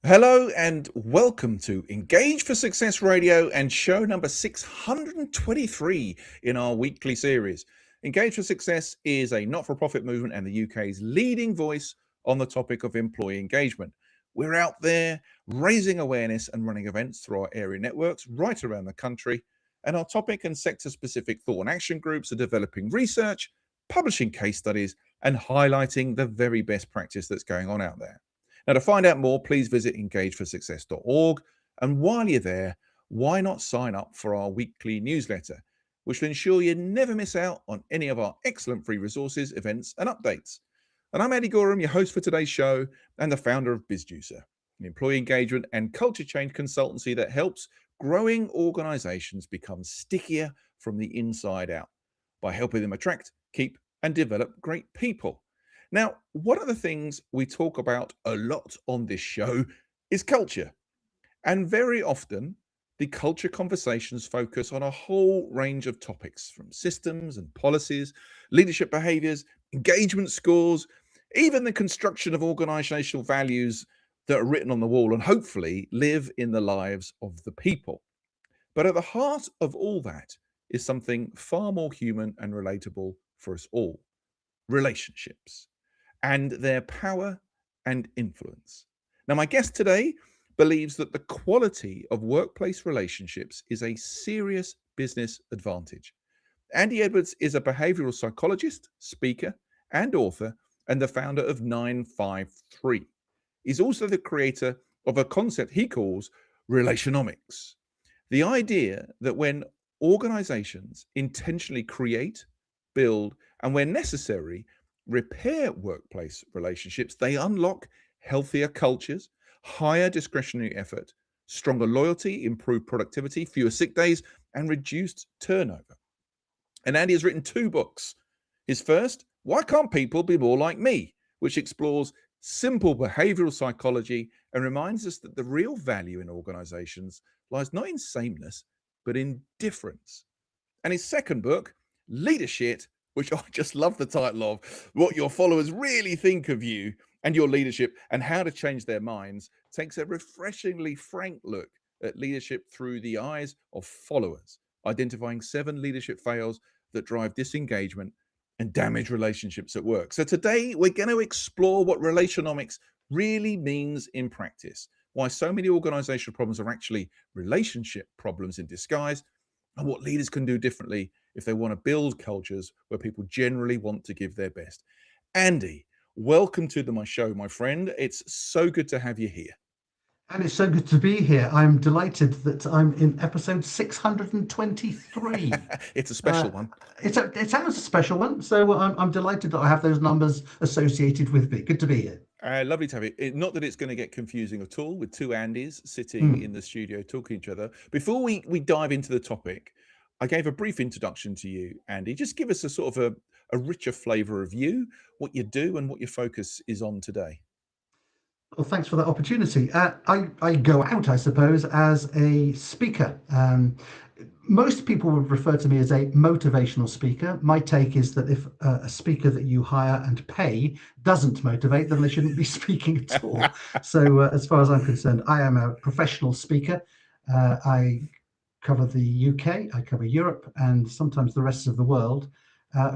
Hello and welcome to Engage for Success Radio and show number 623 in our weekly series. Engage for Success is a not-for-profit movement and the UK's leading voice on the topic of employee engagement. We're out there raising awareness and running events through our area networks right around the country. And our topic and sector-specific thought and action groups are developing research, publishing case studies, and highlighting the very best practice that's going on out there. Now, to find out more, please visit engageforsuccess.org. And while you're there, why not sign up for our weekly newsletter, which will ensure you never miss out on any of our excellent free resources, events, and updates. And I'm Andy Gorham, your host for today's show and the founder of BizJuicer, an employee engagement and culture change consultancy that helps growing organizations become stickier from the inside out by helping them attract, keep, and develop great people. Now, one of the things we talk about a lot on this show is culture. And very often, the culture conversations focus on a whole range of topics from systems and policies, leadership behaviors, engagement scores, even the construction of organizational values that are written on the wall and hopefully live in the lives of the people. But at the heart of all that is something far more human and relatable for us all: relationships and their power and influence. Now, my guest today believes that the quality of workplace relationships is a serious business advantage. Andy Edwards is a behavioral psychologist, speaker, and author, and the founder of 953. He's also the creator of a concept he calls relationomics. The idea that when organizations intentionally create, build, and when necessary, repair workplace relationships, they unlock healthier cultures, higher discretionary effort, stronger loyalty, improved productivity, fewer sick days, and reduced turnover. And Andy has written 2 books. His first, Why Can't People Be More Like Me?, which explores simple behavioral psychology and reminds us that the real value in organizations lies not in sameness, but in difference. And his second book, Leadership, which I just love the title of, What Your Followers Really Think of You and Your Leadership and How to Change Their Minds, takes a refreshingly frank look at leadership through the eyes of followers, identifying 7 leadership fails that drive disengagement and damage relationships at work. So today we're going to explore what relationomics really means in practice, why so many organizational problems are actually relationship problems in disguise, and what leaders can do differently if they want to build cultures where people generally want to give their best. Andy, welcome to my show, my friend. It's so good to have you here. And it's so good to be here. I'm delighted that I'm in episode 623. It's a special one. It sounds a special one, so I'm delighted that I have those numbers associated with me. Good to be here. Lovely to have you. Not that it's going to get confusing at all with 2 Andys sitting Mm. in the studio talking to each other. Before we dive into the topic, I gave a brief introduction to you, Andy. Just give us a sort of a richer flavour of you, what you do and what your focus is on today. Well, thanks for that opportunity. I go out, I suppose, as a speaker. Most people would refer to me as a motivational speaker. My take is that if a speaker that you hire and pay doesn't motivate, then they shouldn't be speaking at all. So, as far as I'm concerned, I am a professional speaker. I cover the UK, I cover Europe, and sometimes the rest of the world,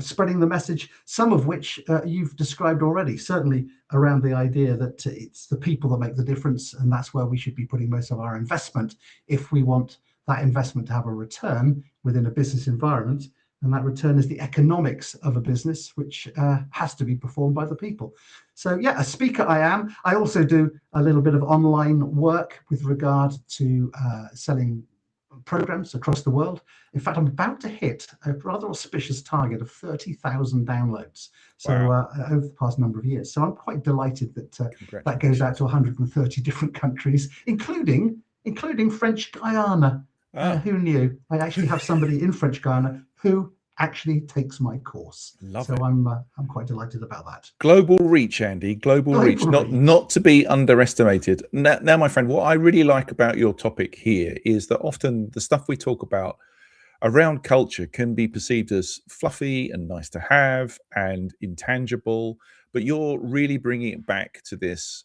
spreading the message, some of which you've described already, certainly around the idea that it's the people that make the difference, and that's where we should be putting most of our investment if we want that investment to have a return within a business environment. And that return is the economics of a business, which has to be performed by the people. So yeah, a speaker I am. I also do a little bit of online work with regard to selling programs across the world. In fact, I'm about to hit a rather auspicious target of 30,000 downloads. So Wow. over the past number of years. So I'm quite delighted that that goes out Congratulations. to 130 different countries, including French Guiana. Ah, Who knew? I actually have somebody in French Guiana who actually takes my course. love So it. I'm quite delighted about that. Global reach, Andy. Global reach, Global not reach. not to be underestimated. Now, my friend, what I really like about your topic here is that often the stuff we talk about around culture can be perceived as fluffy and nice to have and intangible, but you're really bringing it back to this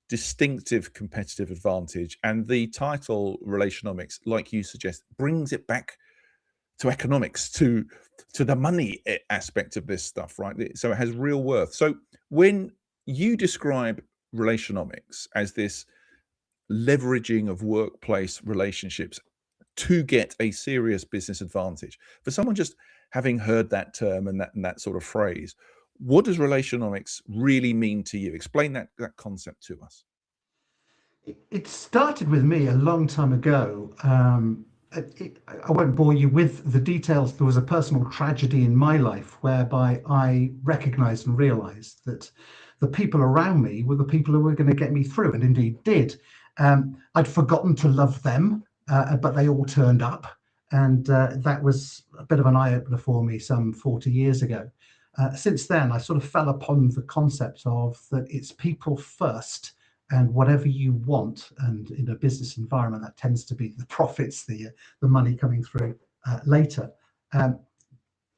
distinctive competitive advantage. And the title Relationomics, like you suggest, brings it back to economics, to the money aspect of this stuff, right? So it has real worth. So when you describe Relationomics as this leveraging of workplace relationships to get a serious business advantage, for someone just having heard that term and that sort of phrase, what does Relationomics really mean to you? Explain that concept to us. It started with me a long time ago. I won't bore you with the details. There was a personal tragedy in my life whereby I recognized and realized that the people around me were the people who were going to get me through, and indeed did. I'd forgotten to love them, but they all turned up. And that was a bit of an eye opener for me some 40 years ago. Since then, I sort of fell upon the concept of that it's people first, and whatever you want, and in a business environment that tends to be the profits, the money coming through later. A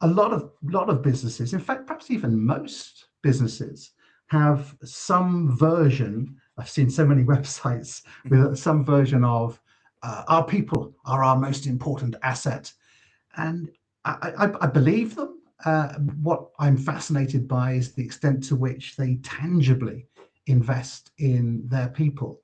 lot of businesses, in fact perhaps even most businesses, have some version, I've seen so many websites with some version of our people are our most important asset, and I believe them. What I'm fascinated by is the extent to which they tangibly invest in their people,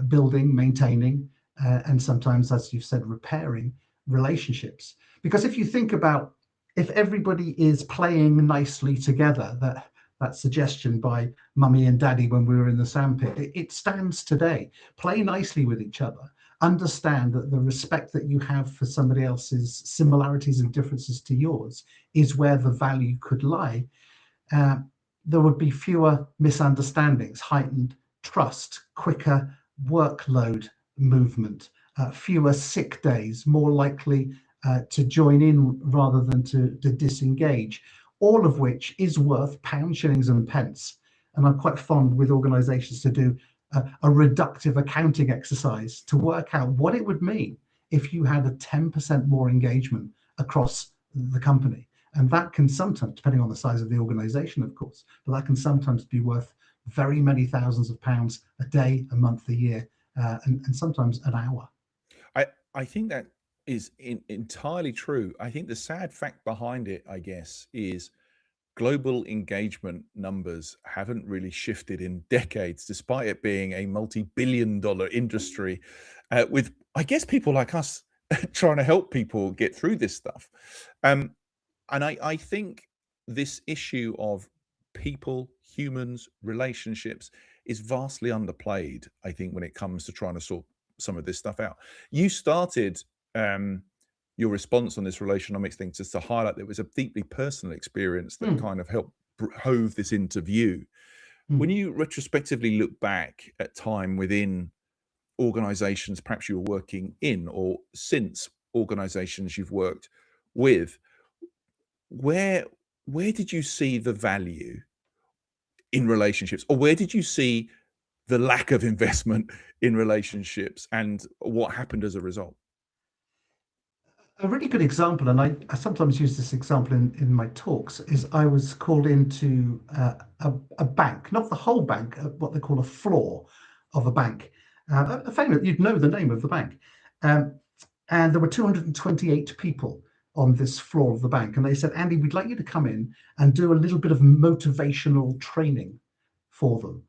building, maintaining, and sometimes, as you've said, repairing relationships. Because if you think about, if everybody is playing nicely together, that suggestion by mummy and daddy when we were in the sandpit, it stands today. Play nicely with each other. Understand that the respect that you have for somebody else's similarities and differences to yours is where the value could lie. There would be fewer misunderstandings, heightened trust, quicker workload movement, fewer sick days, more likely to join in rather than to disengage, all of which is worth pounds, shillings and pence. And I'm quite fond with organizations to do a reductive accounting exercise to work out what it would mean if you had a 10% more engagement across the company. And that can sometimes, depending on the size of the organization, of course, but that can sometimes be worth very many thousands of pounds a day, a month, a year, and sometimes an hour. I think that is entirely true. I think the sad fact behind it, I guess, is global engagement numbers haven't really shifted in decades, despite it being a multi-billion-dollar industry, with, I guess, people like us trying to help people get through this stuff. And I think this issue of people, humans, relationships is vastly underplayed, I think, when it comes to trying to sort some of this stuff out. You started your response on this Relationomics thing just to highlight that it was a deeply personal experience that kind of helped hove this into view. When you retrospectively look back at time within organizations perhaps you were working in, or since organizations you've worked with, where did you see the value in relationships, or where did you see the lack of investment in relationships, and what happened as a result? A really good example, and I sometimes use this example in my talks, is I was called into a bank, not the whole bank, what they call a floor of a bank. A famous, you'd know the name of the bank. And there were 228 people on this floor of the bank. And they said, Andy, we'd like you to come in and do a little bit of motivational training for them.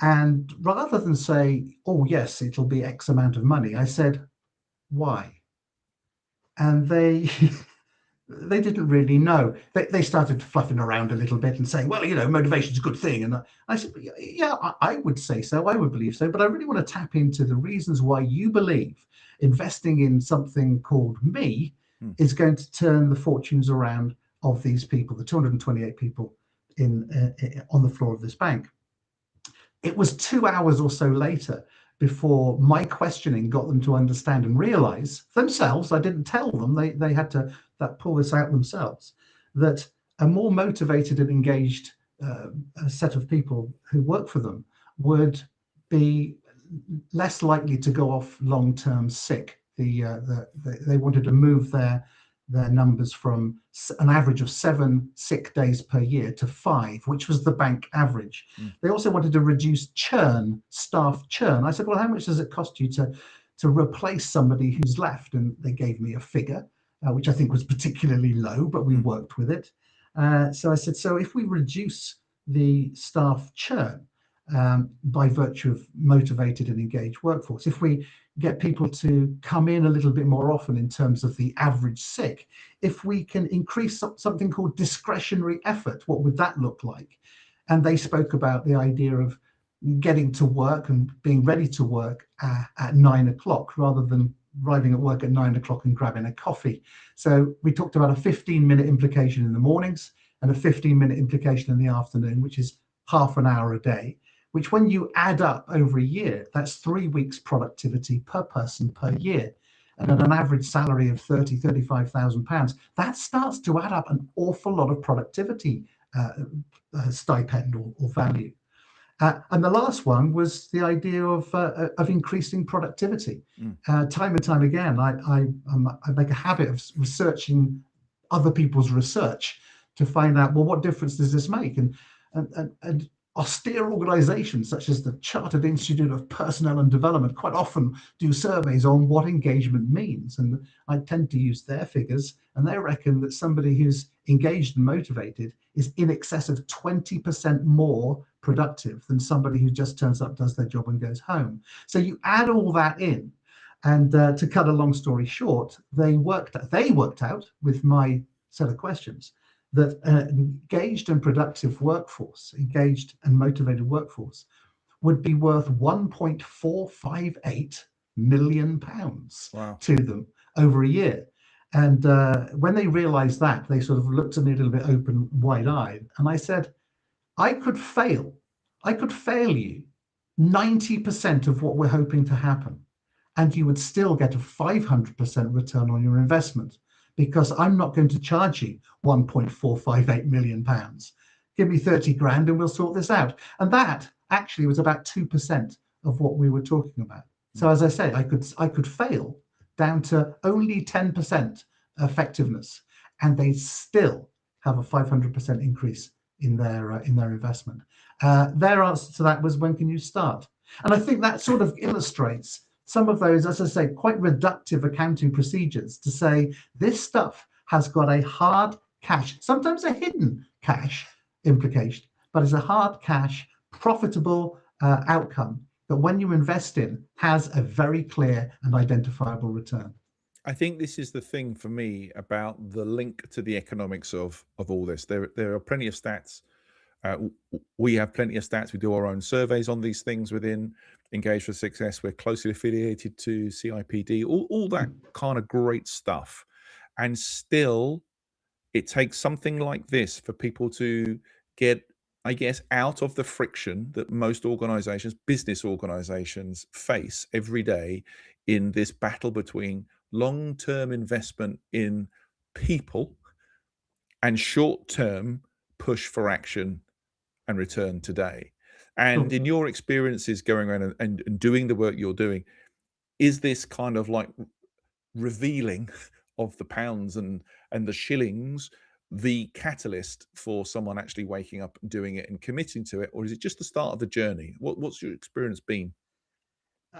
And rather than say, oh, yes, it'll be X amount of money, I said, why? And they they didn't really know. They started fluffing around a little bit and saying, well, motivation's a good thing. And I said, yeah, I would say so. I would believe so. But I really want to tap into the reasons why you believe investing in something called me is going to turn the fortunes around of these people, the 228 people on the floor of this bank. It was 2 hours or so later before my questioning got them to understand and realize themselves, I didn't tell them, they had to pull this out themselves, that a more motivated and engaged set of people who work for them would be less likely to go off long-term sick. They wanted to move their their numbers from an average of 7 sick days per year to 5, which was the bank average. They also wanted to reduce churn, staff churn. I said, well, how much does it cost you to replace somebody who's left? And they gave me a figure, which I think was particularly low, but we worked with it. So I said, so if we reduce the staff churn by virtue of motivated and engaged workforce, if we get people to come in a little bit more often in terms of the average sick, if we can increase something called discretionary effort, what would that look like? And they spoke about the idea of getting to work and being ready to work at 9 o'clock rather than arriving at work at 9 o'clock and grabbing a coffee. So we talked about a 15-minute implication in the mornings and a 15-minute implication in the afternoon, which is half an hour a day, which when you add up over a year, that's 3 weeks productivity per person per year. And at an average salary of £35,000, that starts to add up an awful lot of productivity stipend or value. And the last one was the idea of increasing productivity. Time and time again, I make a habit of researching other people's research to find out, well, what difference does this make? And austere organizations such as the Chartered Institute of Personnel and Development quite often do surveys on what engagement means. And I tend to use their figures, and they reckon that somebody who's engaged and motivated is in excess of 20% more productive than somebody who just turns up, does their job and goes home. So you add all that in, and to cut a long story short, they worked out with my set of questions that an engaged and productive workforce, engaged and motivated workforce, would be worth £1.458 million to them over a year. And when they realized that, they sort of looked at me a little bit open, wide-eyed. And I said, I could fail you 90% of what we're hoping to happen, and you would still get a 500% return on your investment, because I'm not going to charge you £1.458 million. Give me 30 grand and we'll sort this out. And that actually was about 2% of what we were talking about. So as I say, I could fail down to only 10% effectiveness, and they still have a 500% increase in their investment. Their answer to that was, when can you start? And I think that sort of illustrates some of those, as I say, quite reductive accounting procedures to say this stuff has got a hard cash, sometimes a hidden cash implication, but it's a hard cash, profitable outcome that when you invest in has a very clear and identifiable return. I think this is the thing for me about the link to the economics of all this. There are plenty of stats. We have plenty of stats. We do our own surveys on these things within Engage for Success. We're closely affiliated to CIPD, all that kind of great stuff. And still, it takes something like this for people to get, I guess, out of the friction that most organizations, business organizations, face every day in this battle between long-term investment in people and short-term push for action and return today. And in your experiences going around and doing the work you're doing, is this kind of like revealing of the pounds and the shillings the catalyst for someone actually waking up and doing it and committing to it, or is it just the start of the journey? What's your experience been?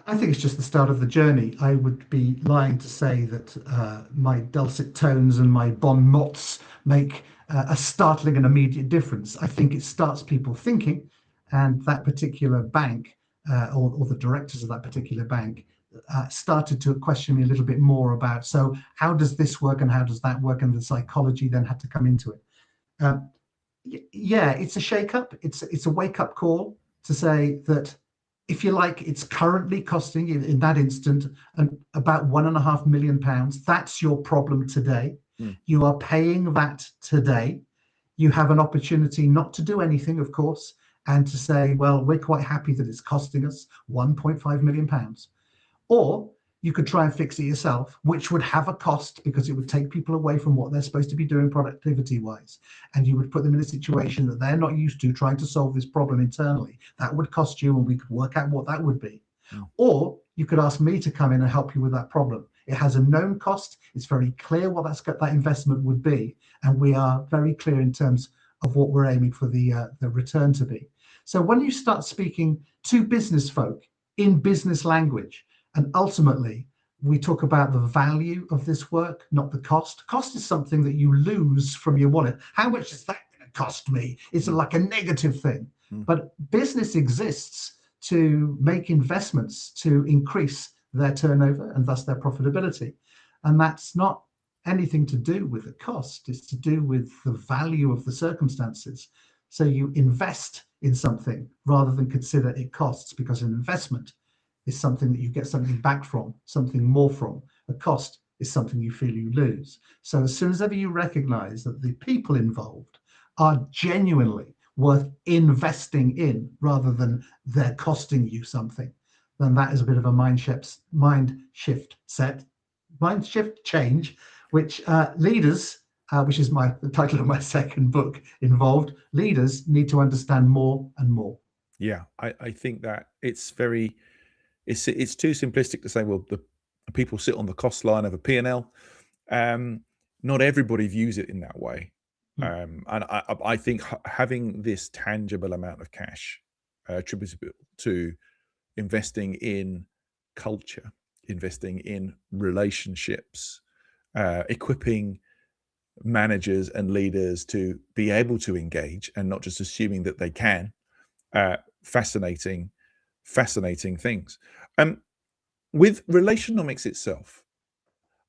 I think it's just the start of the journey. I would be lying to say that my dulcet tones and my bon mots make a startling and immediate difference. I think it starts people thinking, and that particular bank or the directors of that particular bank started to question me a little bit more about, so how does this work and how does that work, and the psychology then had to come into it. Yeah, it's a shake-up. It's a wake-up call to say that, if you like, it's currently costing you in that instant about £1.5 million. That's your problem today. You are paying that today. You have an opportunity not to do anything, of course, and to say, well, we're quite happy that it's costing us £1.5 million. Or you could try and fix it yourself, which would have a cost because it would take people away from what they're supposed to be doing productivity-wise. And you would put them in a situation that they're not used to, trying to solve this problem internally. That would cost you, and we could work out what that would be. Or you could ask me to come in and help you with that problem. It has a known cost. It's very clear what that investment would be, and we are very clear in terms of what we're aiming for the return to be. So when you start speaking to business folk in business language, and ultimately we talk about the value of this work, not the cost. Cost is something that you lose from your wallet. How much is that going to cost me? It's like a negative thing. But business exists to make investments to increase their turnover and thus their profitability. And that's not anything to do with the cost. It's to do with the value of the circumstances. So you invest in something rather than consider it costs, because an investment is something that you get something back from, something more from. A cost is something you feel you lose. So as soon as ever you recognize that the people involved are genuinely worth investing in rather than they're costing you something, then that is a bit of a mind shift change, which leaders, which is the title of my second book, involved. Leaders need to understand more and more. Yeah, I think that it's too simplistic to say, well, the people sit on the cost line of a P&L. Not everybody views it in that way. And I think having this tangible amount of cash attributable to investing in culture, investing in relationships, equipping managers and leaders to be able to engage and not just assuming that they can. Fascinating things. With Relationomics itself,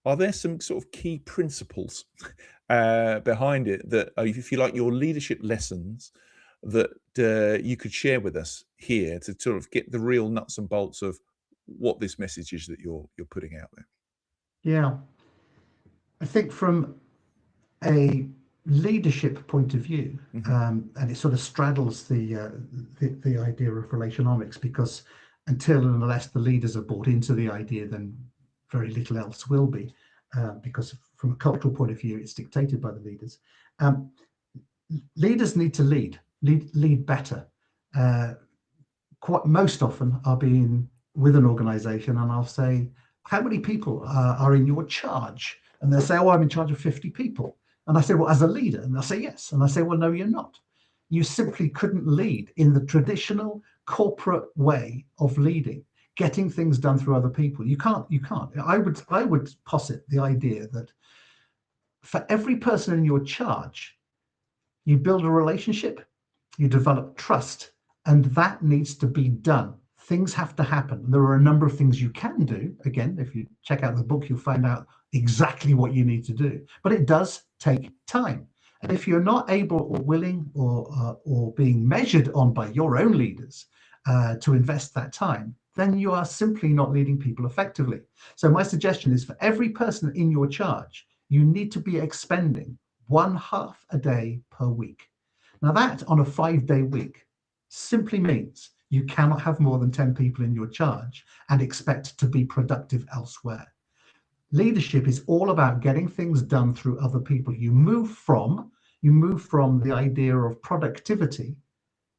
are there some sort of key principles behind it that, if you like, your leadership lessons that you could share with us here to sort of get the real nuts and bolts of what this message is that you're putting out there? Yeah, I think from a leadership point of view, and it sort of straddles the idea of Relationomics, because until and unless the leaders are bought into the idea, then very little else will be, because from a cultural point of view, it's dictated by the leaders. Leaders need to lead better. Quite most often I'll be with an organization and I'll say, how many people are in your charge? And they'll say, oh, I'm in charge of 50 people. And I say, well, as a leader? And they'll say, yes. And I say, well, no, you're not. You simply couldn't lead in the traditional corporate way of leading, getting things done through other people. You can't. I would posit the idea that for every person in your charge, you build a relationship, you develop trust, and that needs to be done. Things have to happen. There are a number of things you can do. Again, if you check out the book, you'll find out exactly what you need to do. But it does take time. And if you're not able or willing or being measured on by your own leaders to invest that time, then you are simply not leading people effectively. So my suggestion is, for every person in your charge, you need to be expending 1/2 a day per week. Now that, on a 5-day week, simply means you cannot have more than 10 people in your charge and expect to be productive elsewhere. Leadership is all about getting things done through other people. You move from the idea of productivity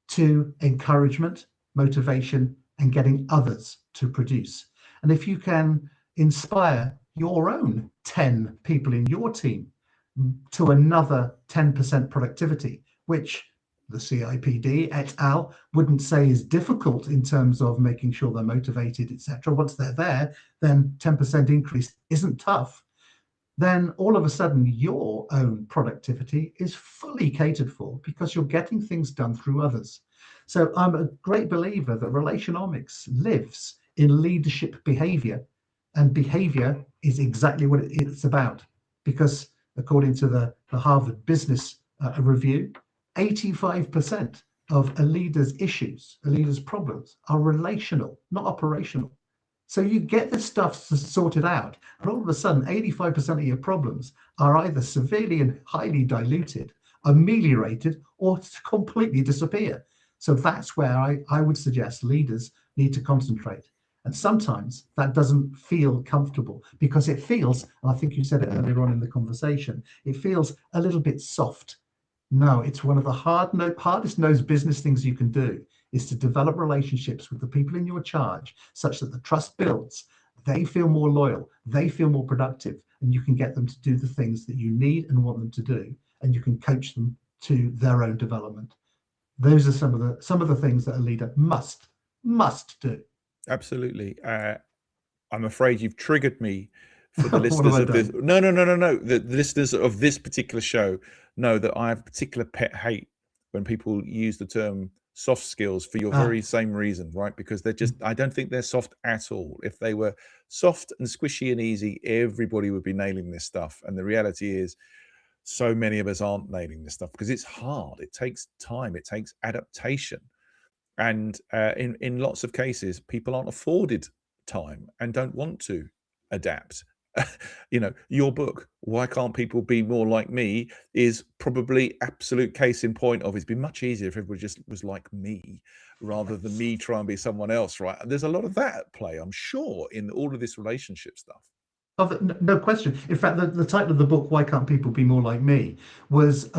to encouragement, motivation, and getting others to produce. And if you can inspire your own 10 people in your team to another 10% productivity, which the CIPD et al. Wouldn't say is difficult in terms of making sure they're motivated, etc. Once they're there, then 10% increase isn't tough. Then all of a sudden your own productivity is fully catered for, because you're getting things done through others. So I'm a great believer that Relationomics lives in leadership behavior, and behavior is exactly what it's about, because according to the Harvard Business Review, 85% of a leader's issues, a leader's problems, are relational, not operational. So you get this stuff sorted out, and all of a sudden 85% of your problems are either severely and highly diluted, ameliorated, or completely disappear. So that's where I would suggest leaders need to concentrate. And sometimes that doesn't feel comfortable, because it feels, and I think you said it earlier on in the conversation, it feels a little bit soft. No, it's one of the hardest nosed business things you can do, is to develop relationships with the people in your charge such that the trust builds, they feel more loyal, they feel more productive, and you can get them to do the things that you need and want them to do, and you can coach them to their own development. Those are some of the things that a leader must do. Absolutely. I'm afraid you've triggered me for the What have listeners I of this. done? No. The listeners of this particular show know that I have particular pet hate when people use the term soft skills for your very same reason, right? Because they're just, I don't think they're soft at all. If they were soft and squishy and easy, everybody would be nailing this stuff. And the reality is, so many of us aren't nailing this stuff because it's hard. It takes time. It takes adaptation. And in lots of cases, people aren't afforded time and don't want to adapt. Your book, Why Can't People Be More Like Me, is probably absolute case in point of, it's been much easier if everybody just was like me rather than me try and be someone else, right? There's a lot of that at play, I'm sure, in all of this relationship stuff. Oh, no question. In fact, the title of the book, Why Can't People Be More Like Me, was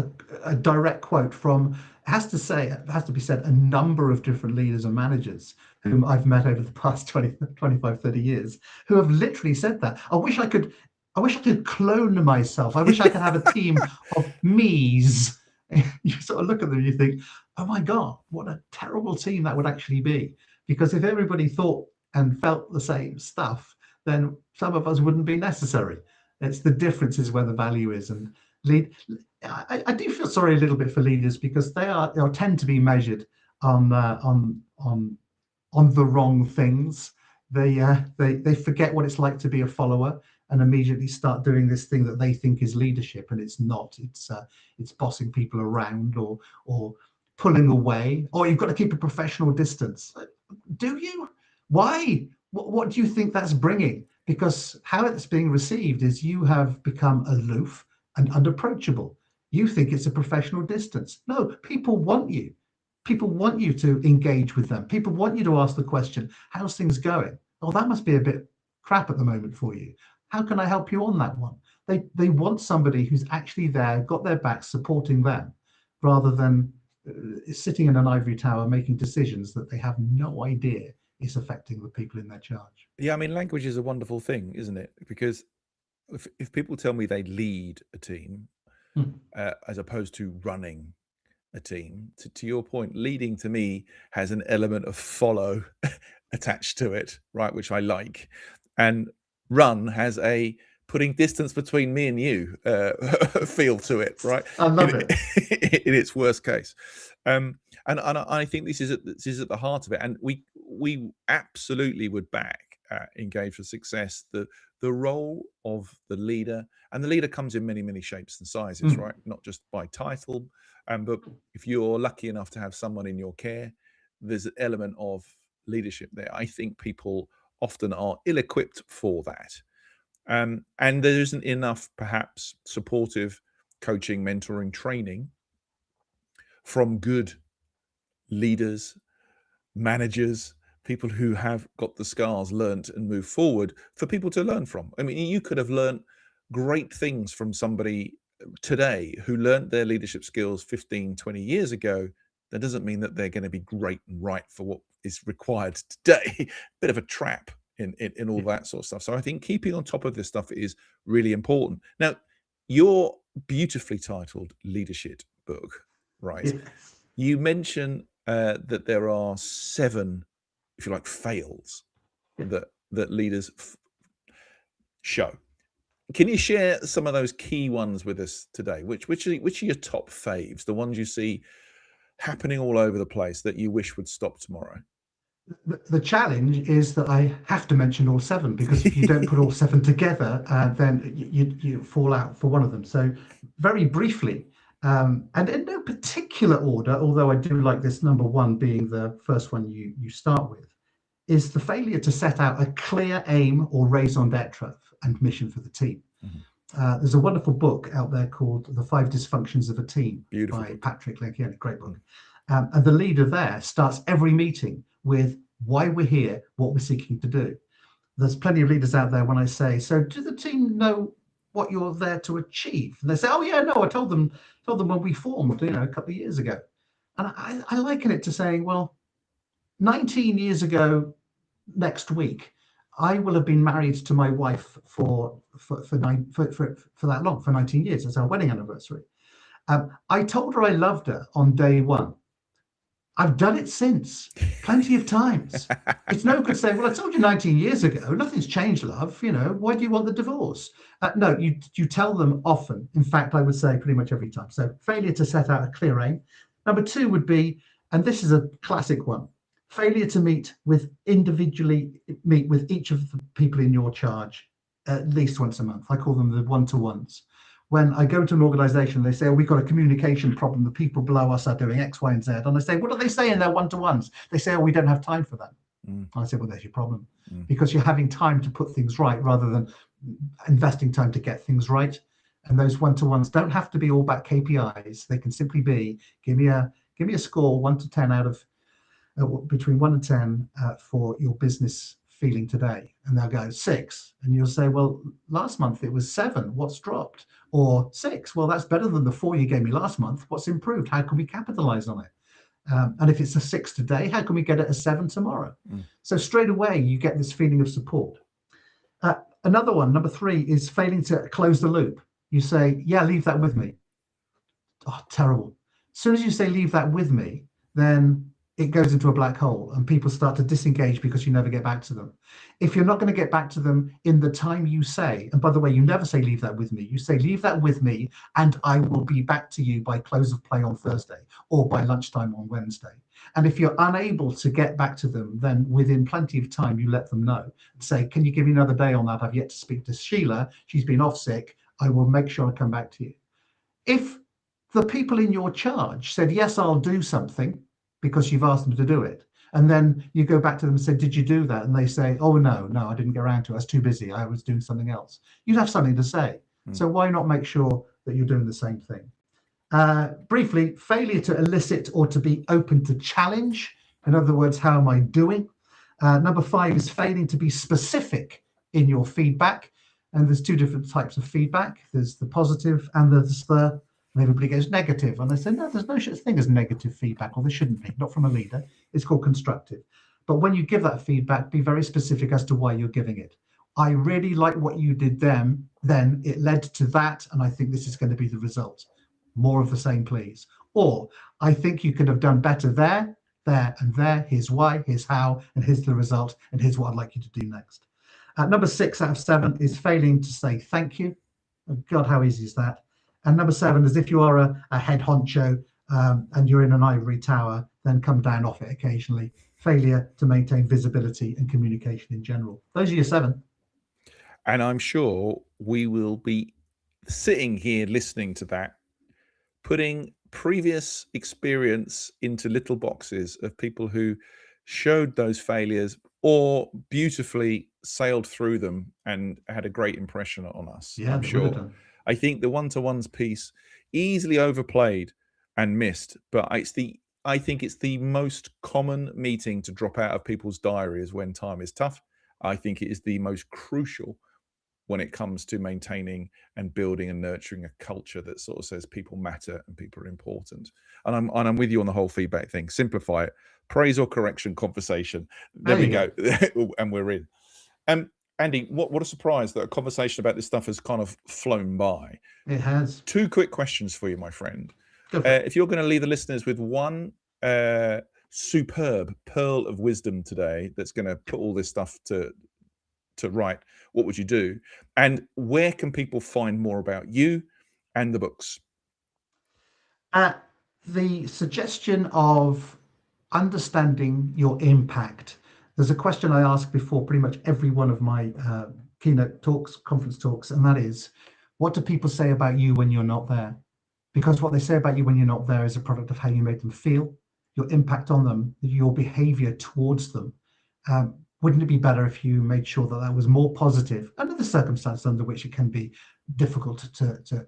a direct quote from, it has to be said, a number of different leaders and managers whom I've met over the past 20, 25, 30 years, who have literally said that. I wish I could clone myself. I wish I could have a team of me's. You sort of look at them and you think, oh my God, what a terrible team that would actually be. Because if everybody thought and felt the same stuff, then some of us wouldn't be necessary. It's the differences where the value is. And I do feel sorry a little bit for leaders because they tend to be measured on the wrong things. They forget what it's like to be a follower and immediately start doing this thing that they think is leadership, and it's not. It's bossing people around or pulling away, or you've got to keep a professional distance. Do you? Why? What do you think that's bringing? Because how it's being received is you have become aloof and unapproachable. You think it's a professional distance. No, people want you. People want you to engage with them. People want you to ask the question, how's things going? Oh, that must be a bit crap at the moment for you. How can I help you on that one? They want somebody who's actually there, got their back, supporting them, rather than sitting in an ivory tower making decisions that they have no idea is affecting the people in their charge. Yeah, I mean, language is a wonderful thing, isn't it? Because if people tell me they lead a team as opposed to running a team, to your point, leading to me has an element of follow attached to it, right? Which I like. And run has a putting distance between me and you feel to it, right? I love it. In its worst case. And I think this is at the heart of it. And we absolutely would back Engage for Success, the role of the leader. And the leader comes in many shapes and sizes, right? Not just by title, but if you're lucky enough to have someone in your care, there's an element of leadership there. I think people often are ill-equipped for that. And there isn't enough, perhaps, supportive coaching, mentoring, training from good leaders, managers, people who have got the scars, learnt and moved forward for people to learn from. I mean, you could have learned great things from somebody today who learned their leadership skills 15, 20 years ago. That doesn't mean that they're going to be great and right for what is required today. Bit of a trap in all that sort of stuff. So I think keeping on top of this stuff is really important. Now, your beautifully titled leadership book, right? Yes. You mention that there are 7, if you like, fails that leaders show. Can you share some of those key ones with us today? Which are your top faves, the ones you see happening all over the place that you wish would stop tomorrow? The challenge is that I have to mention all 7, because if you don't put all 7 together, then you fall out for one of them. So very briefly, and in no particular order, although I do like this number 1 being the first one you start with, is the failure to set out a clear aim or raison d'etre and mission for the team. There's a wonderful book out there called The 5 Dysfunctions of a Team by Patrick Lencioni, great book. And the leader there starts every meeting with why we're here, what we're seeking to do. There's plenty of leaders out there when I say, so do the team know what you're there to achieve? And they say, oh yeah, no, I told them when we formed, a couple of years ago. And I liken it to saying, well, 19 years ago next week, I will have been married to my wife for that long, for 19 years. That's our wedding anniversary. I told her I loved her on day one. I've done it since, plenty of times. It's no good saying, well, I told you 19 years ago, nothing's changed, love. Why do you want the divorce? No, you tell them often. In fact, I would say pretty much every time. So failure to set out a clear aim. Number two would be, and this is a classic one, failure to meet with each of the people in your charge at least once a month. I call them the one-to-ones. When I go to an organization, they say, oh, we've got a communication problem. The people below us are doing X, Y, and Z. And I say, what do they say in their one-to-ones? They say, oh, we don't have time for that. I say, well, there's your problem. Because you're having time to put things right rather than investing time to get things right. And those one-to-ones don't have to be all about KPIs. They can simply be, give me a score 1 to 10 out of between 1 and 10 for your business feeling today. And they'll go 6. And you'll say, well, last month it was 7. What's dropped? Or 6. Well, that's better than the 4 you gave me last month. What's improved? How can we capitalize on it? And if it's a 6 today, how can we get it a 7 tomorrow? So straight away, you get this feeling of support. Another one, number 3, is failing to close the loop. You say, yeah, leave that with me. Oh, terrible. As soon as you say, leave that with me, then it goes into a black hole and people start to disengage because you never get back to them. If you're not going to get back to them in the time you say, and by the way, you never say, leave that with me. You say, leave that with me, and I will be back to you by close of play on Thursday or by lunchtime on Wednesday. And if you're unable to get back to them, then within plenty of time, you let them know and say, can you give me another day on that? I've yet to speak to Sheila. She's been off sick. I will make sure I come back to you. If the people in your charge said, yes, I'll do something, because you've asked them to do it. And then you go back to them and say, did you do that? And they say, oh, no, I didn't get around to it. I was too busy. I was doing something else. You'd have something to say. So why not make sure that you're doing the same thing? Briefly, failure to elicit or to be open to challenge. In other words, how am I doing? Number 5 is failing to be specific in your feedback. And there's 2 different types of feedback. There's the positive and there's the and everybody goes negative. And they say, no, there's no such thing as negative feedback, or there shouldn't be, not from a leader. It's called constructive. But when you give that feedback, be very specific as to why you're giving it. I really like what you did then it led to that, and I think this is going to be the result. More of the same, please. Or, I think you could have done better there, and there. Here's why, here's how, and here's the result, and here's what I'd like you to do next. Number 6 out of 7 is failing to say thank you. Oh, God, how easy is that? And number 7 is if you are a head honcho and you're in an ivory tower, then come down off it occasionally. Failure to maintain visibility and communication in general. Those are your 7. And I'm sure we will be sitting here listening to that, putting previous experience into little boxes of people who showed those failures or beautifully sailed through them and had a great impression on us. Yeah, I'm sure. I think the one-to-ones piece easily overplayed and missed, but I think it's the most common meeting to drop out of people's diaries when time is tough. I think it is the most crucial when it comes to maintaining and building and nurturing a culture that sort of says people matter and people are important. And I'm with you on the whole feedback thing. Simplify it. Praise or correction conversation. There we go. And we're in. Andy, what a surprise that a conversation about this stuff has kind of flown by. It has. 2 quick questions for you, my friend. If you're going to leave the listeners with one superb pearl of wisdom today that's going to put all this stuff to right, what would you do? And where can people find more about you and the books? The suggestion of understanding your impact. There's a question I ask before pretty much every one of my keynote talks, conference talks, and that is, what do people say about you when you're not there? Because what they say about you when you're not there is a product of how you made them feel, your impact on them, your behavior towards them. Wouldn't it be better if you made sure that that was more positive under the circumstances under which it can be difficult to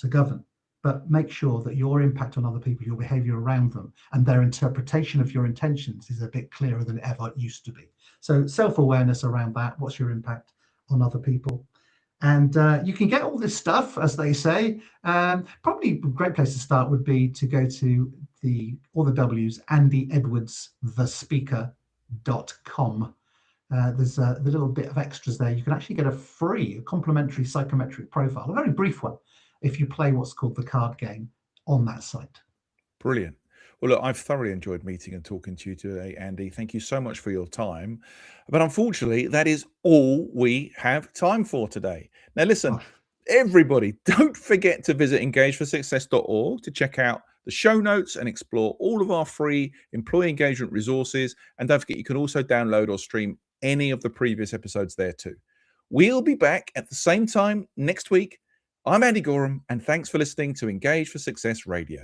govern? But make sure that your impact on other people, your behavior around them, and their interpretation of your intentions is a bit clearer than it ever used to be. So self-awareness around that. What's your impact on other people? And you can get all this stuff, as they say. Probably a great place to start would be to go to all the W's, Andy Edwards, thespeaker.com. there's the little bit of extras there. You can actually get a complimentary psychometric profile, a very brief one, if you play what's called the card game on that site. Brilliant. Well, look, I've thoroughly enjoyed meeting and talking to you today, Andy. Thank you so much for your time. But unfortunately, that is all we have time for today. Now, listen, Oh, everybody, don't forget to visit engageforsuccess.org to check out the show notes and explore all of our free employee engagement resources. And don't forget, you can also download or stream any of the previous episodes there too. We'll be back at the same time next week. I'm Andy Gorham, and thanks for listening to Engage for Success Radio.